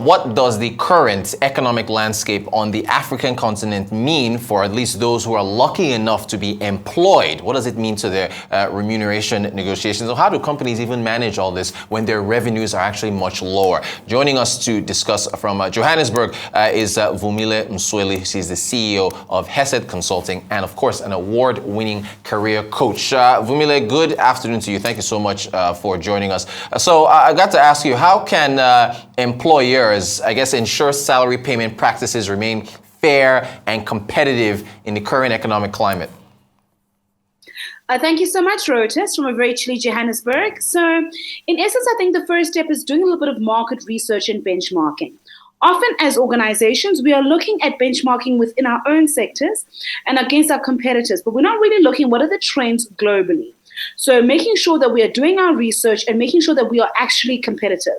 what does the current economic landscape on the African continent mean for at least those who are lucky enough to be employed? What does it mean to their remuneration negotiations? Or how do companies even manage all this when their revenues are actually much lower? Joining us to discuss from Johannesburg is Vumile Msweli. She's the CEO of Hesed Consulting and, of course, an award-winning career coach. Vumile, good afternoon to you. Thank you so much for joining us. So I got to ask you, how can employers, I guess, ensure salary payment practices remain fair and competitive in the current economic climate? Thank you so much, Rotis, from a very chilly Johannesburg. So, in essence, I think the first step is doing a little bit of market research and benchmarking. Often as organizations, we are looking at benchmarking within our own sectors and against our competitors, but we're not really looking at what are the trends globally. So making sure that we are doing our research and making sure that we are actually competitive.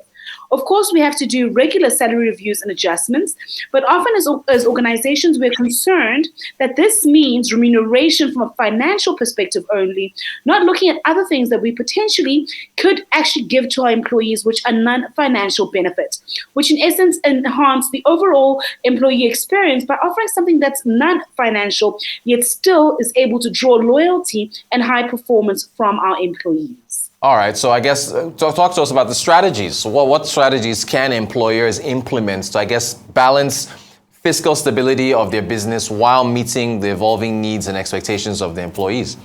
Of course, we have to do regular salary reviews and adjustments, but often as organizations, we're concerned that this means remuneration from a financial perspective only, not looking at other things that we potentially could actually give to our employees, which are non-financial benefits, which in essence enhance the overall employee experience by offering something that's non-financial, yet still is able to draw loyalty and high performance from our employees. All right, so I guess talk to us about the strategies. So what strategies can employers implement to, I guess, balance fiscal stability of their business while meeting the evolving needs and expectations of the employees?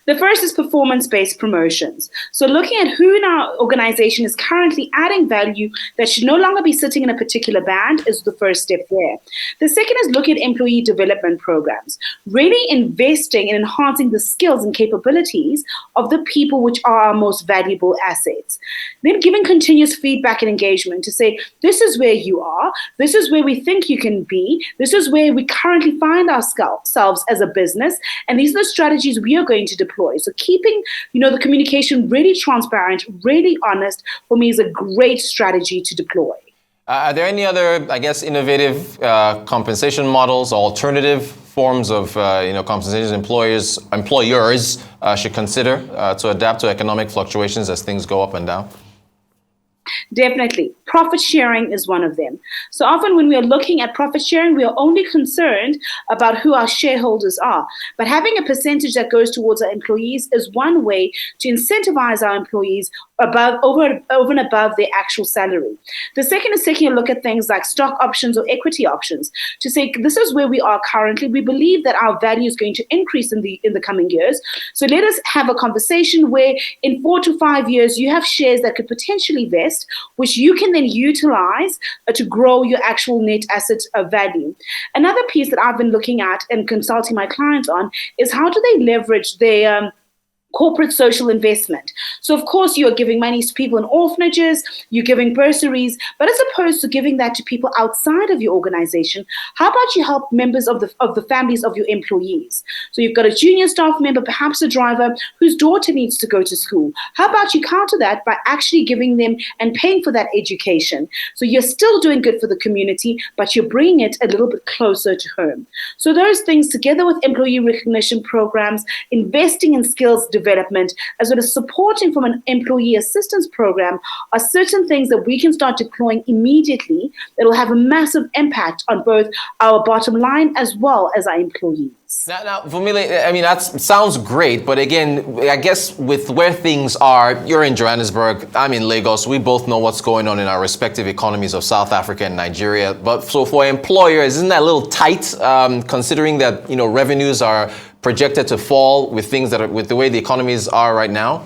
The first is performance-based promotions. So looking at who in our organization is currently adding value that should no longer be sitting in a particular band is the first step there. The second is looking at employee development programs, really investing in enhancing the skills and capabilities of the people which are our most valuable assets. Then giving continuous feedback and engagement to say, this is where you are, this is where we think you can be, this is where we currently find ourselves as a business, and these are the strategies we are going to deploy. So keeping, the communication really transparent, really honest, for me is a great strategy to deploy. Are there any other, I guess, innovative compensation models, or alternative forms of, compensation employers should consider to adapt to economic fluctuations as things go up and down? Definitely. Profit sharing is one of them. So often when we are looking at profit sharing, we are only concerned about who our shareholders are. But having a percentage that goes towards our employees is one way to incentivize our employees over and above their actual salary. The second is taking a look at things like stock options or equity options to say, this is where we are currently. We believe that our value is going to increase in the coming years. So let us have a conversation where in 4 to 5 years, you have shares that could potentially vest, which you can then utilize to grow your actual net asset value. Another piece that I've been looking at and consulting my clients on is how do they leverage their corporate social investment. So of course you're giving money to people in orphanages, you're giving bursaries, but as opposed to giving that to people outside of your organization, how about you help members of the families of your employees? So you've got a junior staff member, perhaps a driver whose daughter needs to go to school. How about you counter that by actually giving them and paying for that education? So you're still doing good for the community, but you're bringing it a little bit closer to home. So those things, together with employee recognition programs, investing in skills development, as well as supporting from an employee assistance program, are certain things that we can start deploying immediately that will have a massive impact on both our bottom line as well as our employees. Now, Vumile, I mean, that sounds great, but again, I guess with where things are, you're in Johannesburg, I'm in Lagos, we both know what's going on in our respective economies of South Africa and Nigeria. But so for employers, isn't that a little tight, considering that, revenues are projected to fall with with the way the economies are right now?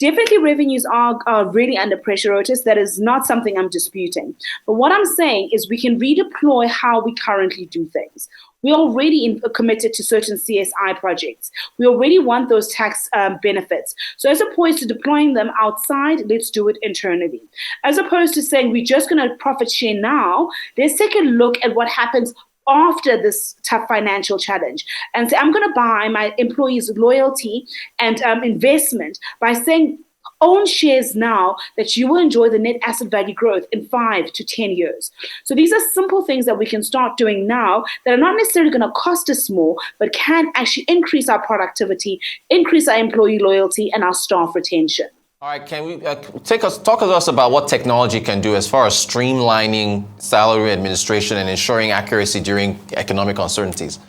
Definitely revenues are really under pressure, Otis. That is not something I'm disputing. But what I'm saying is we can redeploy how we currently do things. We're already committed to certain CSI projects. We already want those tax benefits. So as opposed to deploying them outside, let's do it internally. As opposed to saying we're just going to profit share now, let's take a look at what happens after this tough financial challenge and say, I'm going to buy my employees' loyalty and investment by saying, own shares now that you will enjoy the net asset value growth in 5 to 10 years. So these are simple things that we can start doing now that are not necessarily going to cost us more, but can actually increase our productivity, increase our employee loyalty and our staff retention. All right, can we talk to us about what technology can do as far as streamlining salary administration and ensuring accuracy during economic uncertainties?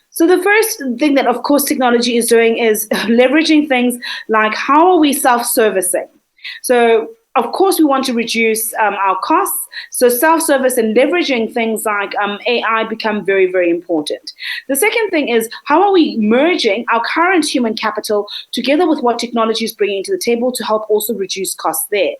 So the first thing that, of course, technology is doing is leveraging things like how are we self-servicing? So, of course, we want to reduce our costs. So self-service and leveraging things like AI become very, very important. The second thing is how are we merging our current human capital together with what technology is bringing to the table to help also reduce costs there.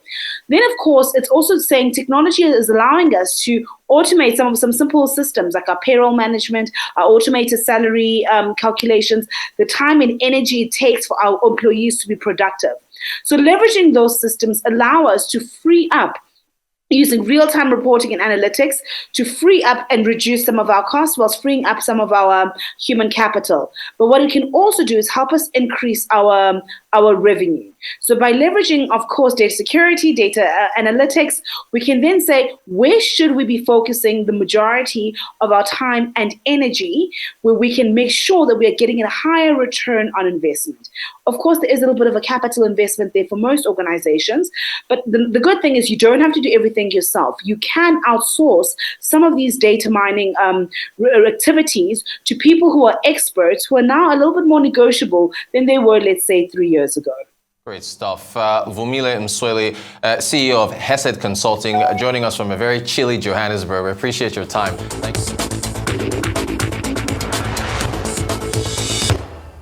Then, of course, it's also saying technology is allowing us to automate some simple systems like our payroll management, our automated salary calculations, the time and energy it takes for our employees to be productive. So leveraging those systems allow us to free up using real-time reporting and analytics to free up and reduce some of our costs whilst freeing up some of our human capital. But what it can also do is help us increase our revenue. So by leveraging, of course, data security, data analytics, we can then say, where should we be focusing the majority of our time and energy where we can make sure that we are getting a higher return on investment? Of course, there is a little bit of a capital investment there for most organizations, but the good thing is you don't have to do everything yourself. You can outsource some of these data mining activities to people who are experts who are now a little bit more negotiable than they were, let's say, 3 years ago. Great stuff. Vumile Msweli, CEO of Hesed Consulting, joining us from a very chilly Johannesburg. We appreciate your time. Thanks.